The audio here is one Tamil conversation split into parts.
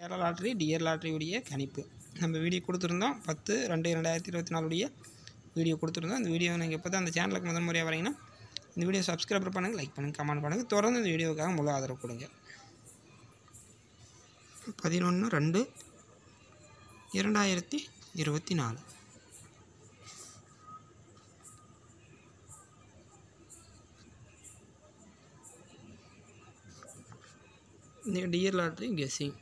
கேரளா லாட்ரி டியர் லாட்ரியுடைய கணிப்பு நம்ம வீடியோ கொடுத்துருந்தோம். 10/2/2024 உடைய வீடியோ கொடுத்துருந்தோம். இந்த வீடியோ நீங்கள் இப்போ தான் அந்த சேனலுக்கு முதல் முறையாக வரீங்கன்னா இந்த வீடியோ சப்ஸ்கிரைப் பண்ணுங்கள், லைக் பண்ணுங்கள், கமெண்ட் பண்ணுங்கள். தொடர்ந்து இந்த வீடியோவுக்காக முழு ஆதரவு கொடுங்க. 11/2/2024 இந்த dear lottery guessing.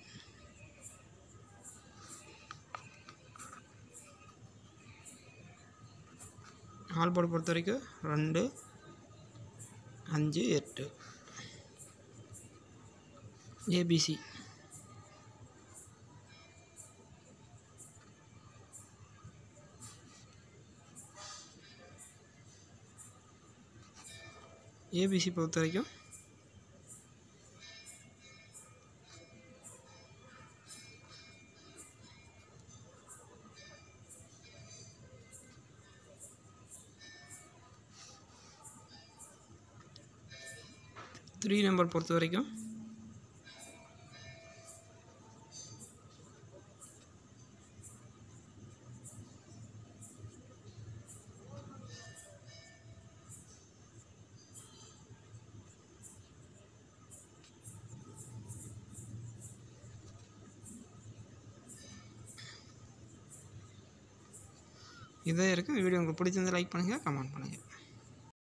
All board பொறுத்த வரைக்கும் 2, 5, 8. ஏபிசி பொறுத்த வரைக்கும் 3 நம்பர் பொறுத்த வரைக்கும் 2 இருக்குது. வீடியோ உங்களுக்கு பிடிச்சிருந்தா லைக் பண்ணுங்கள், கமெண்ட் பண்ணுங்கள்.